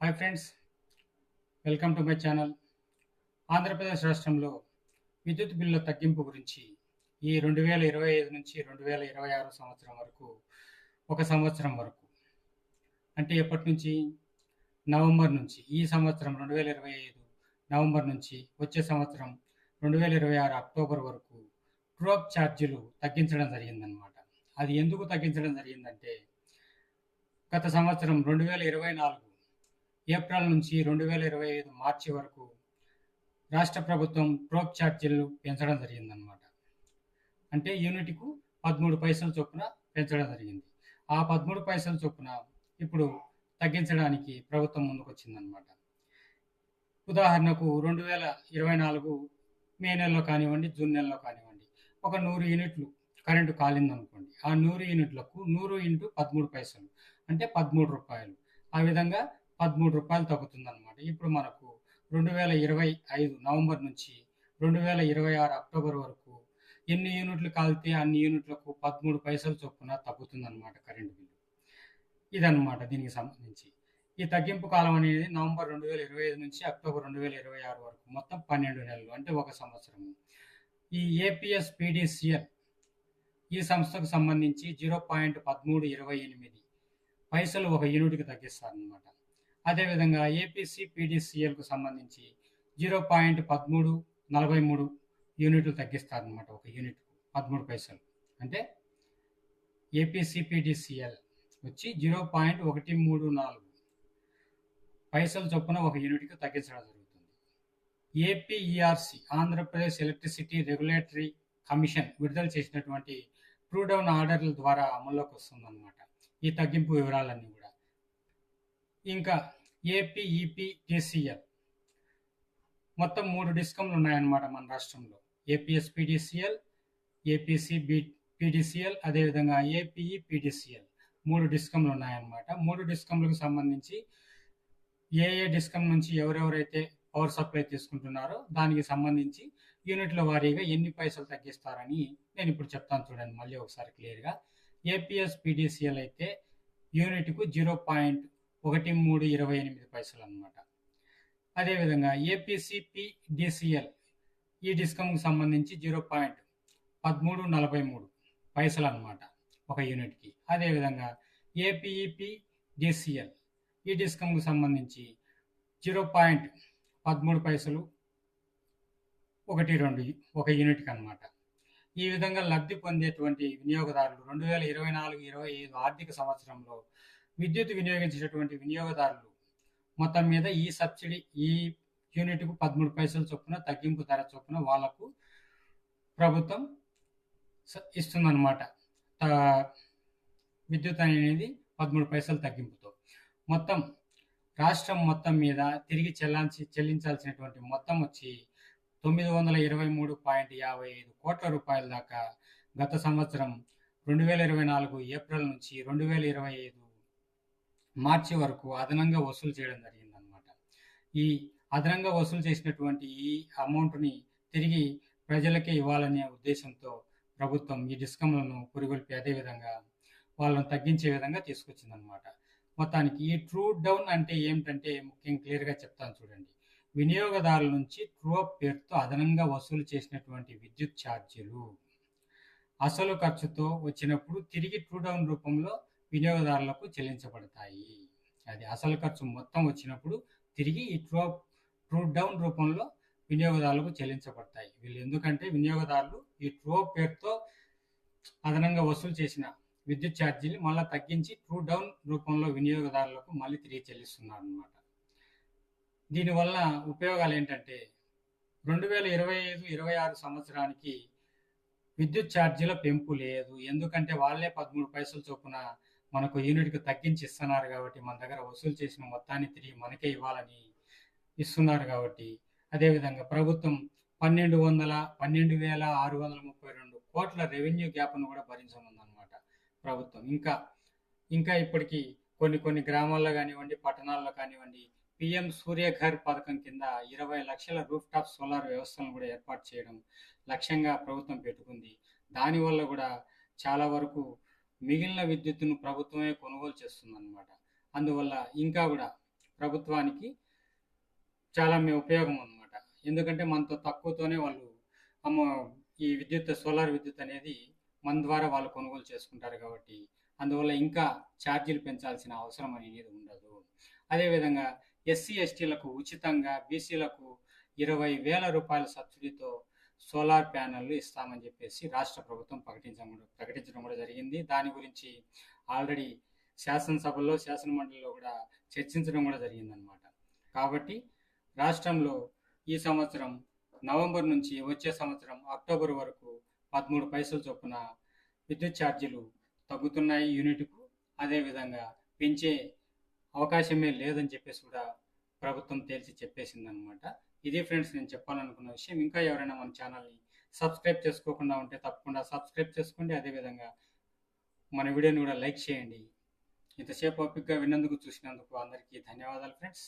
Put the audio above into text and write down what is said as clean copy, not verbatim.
Hi friends, welcome to my channel. Andhra Pradesh రాష్ట్రంలో విద్యుత్ బిల్లుల తగ్గింపు గురించి ఈ 2025 నుంచి 2026 సంవత్సరం వరకు, ఒక సంవత్సరం వరకు, అంటే ఎప్పటి నుంచి? నవంబర్ నుంచి. ఈ సంవత్సరం 2025 నవంబర్ నుంచి వచ్చే సంవత్సరం 2026 అక్టోబర్ వరకు ట్రూ అప్ ఛార్జీలు తగ్గించడం జరిగిందనమాట. అది ఎందుకు తగ్గించడం జరిగిందంటే, గత సంవత్సరం 2024 ఏప్రిల్ నుంచి 2025 మార్చి వరకు రాష్ట్ర ప్రభుత్వం ప్రోబ్ ఛార్జీలు పెంచడం జరిగిందనమాట. అంటే యూనిట్కు 13 పైసల చొప్పున పెంచడం జరిగింది. ఆ 13 పైసల చొప్పున ఇప్పుడు తగ్గించడానికి ప్రభుత్వం ముందుకొచ్చిందనమాట. ఉదాహరణకు 2024 మే నెలలో కానివ్వండి, జూన్ నెలలో కానివ్వండి, ఒక 100 యూనిట్లు కరెంటు కాలిందనుకోండి. ఆ 100 యూనిట్లకు 100 ఇంటూ 13 పైసలు అంటే 13 రూపాయలు. ఆ విధంగా 13 రూపాయలు తగ్గుతుందన్నమాట. ఇప్పుడు మనకు 2025 నవంబర్ నుంచి 2026 అక్టోబర్ వరకు ఎన్ని యూనిట్లు కాలితే అన్ని యూనిట్లకు 13 పైసలు చొప్పున తగ్గుతుందన్నమాట కరెంటు బిల్లు. ఇదన్నమాట దీనికి సంబంధించి. ఈ తగ్గింపు కాలం అనేది నవంబర్ 2025 నుంచి అక్టోబర్ 2026 వరకు, మొత్తం 12 నెలలు, అంటే ఒక సంవత్సరము. ఈ ఏపీఎస్ పీడీసీఎల్ ఈ సంస్థకు సంబంధించి 0.1328 పైసలు ఒక యూనిట్కి తగ్గిస్తారనమాట. అదేవిధంగా ఏపీసీ పీడీసీఎల్కు సంబంధించి 0.1343 యూనిట్లు తగ్గిస్తారనమాట ఒక యూనిట్కు 13 పైసలు. అంటే ఏపీసీ పీడీసీఎల్ వచ్చి 0.134 పైసలు చొప్పున ఒక యూనిట్కి తగ్గించడం జరుగుతుంది. APERC Andhra Pradesh electricity regulatory commission విడుదల చేసినటువంటి ట్రూ డౌన్ ఆర్డర్ల ద్వారా అమల్లోకి వస్తుందన్నమాట ఈ తగ్గింపు వివరాలన్నీ కూడా. ఇంకా ఏపీఈపీటీసీఎల్ మొత్తం 3 డిస్కంలు ఉన్నాయన్నమాట మన రాష్ట్రంలో. ఏపీఎస్ పీడీసీఎల్, ఏపీసీ పీడీసీఎల్, అదేవిధంగా ఏపీఈపీడీసీఎల్ 3 డిస్కంలు ఉన్నాయన్నమాట. 3 డిస్కంలకు సంబంధించి ఏ డిస్కం నుంచి ఎవరెవరైతే పవర్ సప్లై తీసుకుంటున్నారో దానికి సంబంధించి యూనిట్ల వారీగా ఎన్ని పైసలు తగ్గిస్తారని నేను ఇప్పుడు చెప్తాను చూడండి, మళ్ళీ ఒకసారి క్లియర్గా. ఏపీఎస్ పీడీసీఎల్ అయితే యూనిట్కు 0.1328 పైసలు అనమాట. అదేవిధంగా ఏపీసీపీడీసీఎల్ ఈ డిస్కంకు సంబంధించి 0.1343 పైసలు అనమాట ఒక యూనిట్కి. అదేవిధంగా ఏపీఈపీడీసీఎల్ ఈ డిస్కంకు సంబంధించి 0.13 పైసలు 12 ఒక యూనిట్కి అనమాట. ఈ విధంగా లబ్ధి పొందేటువంటి వినియోగదారులు 2024-25 ఆర్థిక సంవత్సరంలో విద్యుత్ వినియోగించేటటువంటి వినియోగదారులు మొత్తం మీద ఈ సబ్సిడీ, ఈ యూనిట్కు 13 పైసల చొప్పున తగ్గింపు ధర చొప్పున వాళ్లకు ప్రభుత్వం ఇస్తుందన్నమాట. విద్యుత్ అనేది 13 పైసలు తగ్గింపుతో మొత్తం రాష్ట్రం మొత్తం మీద తిరిగి చెల్లించాల్సినటువంటి మొత్తం వచ్చి 923.55 కోట్ల రూపాయల దాకా గత సంవత్సరం 2024 ఏప్రిల్ నుంచి 2025 మార్చి వరకు అదనంగా వసూలు చేయడం జరిగిందనమాట. ఈ అదనంగా వసూలు చేసినటువంటి ఈ అమౌంట్ని తిరిగి ప్రజలకే ఇవ్వాలనే ఉద్దేశంతో ప్రభుత్వం ఈ డిస్కంలను పురిగొల్పి అదేవిధంగా వాళ్ళను తగ్గించే విధంగా తీసుకొచ్చిందనమాట. మొత్తానికి ఈ ట్రూ డౌన్ అంటే ఏమిటంటే ముఖ్యంగా క్లియర్గా చెప్తాను చూడండి. వినియోగదారుల నుంచి ట్రూ అప్ పేరుతో అదనంగా వసూలు చేసినటువంటి విద్యుత్ ఛార్జీలు అసలు ఖర్చుతో వచ్చినప్పుడు తిరిగి ట్రూ డౌన్ రూపంలో వినియోగదారులకు చెల్లించబడతాయి. అది అసలు ఖర్చు మొత్తం వచ్చినప్పుడు తిరిగి ఈ ట్రూ డౌన్ రూపంలో వినియోగదారులకు చెల్లించబడతాయి. వీళ్ళు ఎందుకంటే వినియోగదారులు ఈ ట్రూ అప్ పేరుతో అదనంగా వసూలు చేసిన విద్యుత్ ఛార్జీలు మళ్ళీ తగ్గించి ట్రూ డౌన్ రూపంలో వినియోగదారులకు మళ్ళీ తిరిగి చెల్లిస్తున్నారు అన్నమాట. దీనివల్ల ఉపయోగాలు ఏంటంటే 2025-26 సంవత్సరానికి విద్యుత్ ఛార్జీల పెంపు లేదు. ఎందుకంటే వాళ్ళే 13 పైసలు చొప్పున మనకు యూనిట్కి తగ్గించి ఇస్తున్నారు కాబట్టి, మన దగ్గర వసూలు చేసిన మొత్తాన్ని తిరిగి మనకే ఇవ్వాలని ఇస్తున్నారు కాబట్టి. అదేవిధంగా ప్రభుత్వం 12,632 కోట్ల రెవెన్యూ గ్యాప్ను కూడా భరించనుందన్నమాట ప్రభుత్వం. ఇంకా ఇప్పటికీ కొన్ని గ్రామాల్లో కానివ్వండి, పట్టణాల్లో కానివ్వండి, పిఎం సూర్యఘర్ పథకం కింద 20 లక్షల రూఫ్ టాప్ సోలార్ వ్యవస్థలను కూడా ఏర్పాటు చేయడం లక్ష్యంగా ప్రభుత్వం పెట్టుకుంది. దానివల్ల కూడా చాలా వరకు మిగిలిన విద్యుత్తును ప్రభుత్వమే కొనుగోలు చేస్తుందన్నమాట. అందువల్ల ఇంకా కూడా ప్రభుత్వానికి చాలా ఉపయోగం అన్నమాట. ఎందుకంటే మనతో తక్కువతోనే వాళ్ళు అమ్మ ఈ సోలార్ విద్యుత్ అనేది మన ద్వారా వాళ్ళు కొనుగోలు చేసుకుంటారు కాబట్టి, అందువల్ల ఇంకా ఛార్జీలు పెంచాల్సిన అవసరం అనేది ఉండదు. అదేవిధంగా ఎస్సీ, ఎస్టీలకు ఉచితంగా, బీసీలకు 20,000 రూపాయల సబ్సిడీతో సోలార్ ప్యానెల్లు ఇస్తామని చెప్పేసి రాష్ట్ర ప్రభుత్వం ప్రకటించడం కూడా జరిగింది. దాని గురించి ఆల్రెడీ శాసనసభలో, శాసనమండలిలో కూడా చర్చించడం కూడా జరిగిందనమాట. కాబట్టి రాష్ట్రంలో ఈ సంవత్సరం నవంబర్ నుంచి వచ్చే సంవత్సరం అక్టోబర్ వరకు 13 పైసలు చొప్పున విద్యుత్ ఛార్జీలు తగ్గుతున్నాయి యూనిట్కు. అదేవిధంగా పెంచే అవకాశమే లేదని చెప్పేసి కూడా ప్రభుత్వం తేల్చి చెప్పేసిందనమాట. ఇది ఫ్రెండ్స్ నేను చెప్పాలనుకున్న విషయం. ఇంకా ఎవరైనా మన ఛానల్ని సబ్స్క్రైబ్ చేసుకోకుండా ఉంటే తప్పకుండా సబ్స్క్రైబ్ చేసుకోండి. అదేవిధంగా మన వీడియోని కూడా లైక్ చేయండి. ఇంతసేపు ఓపికగా విన్నందుకు, చూసినందుకు అందరికీ ధన్యవాదాలు ఫ్రెండ్స్.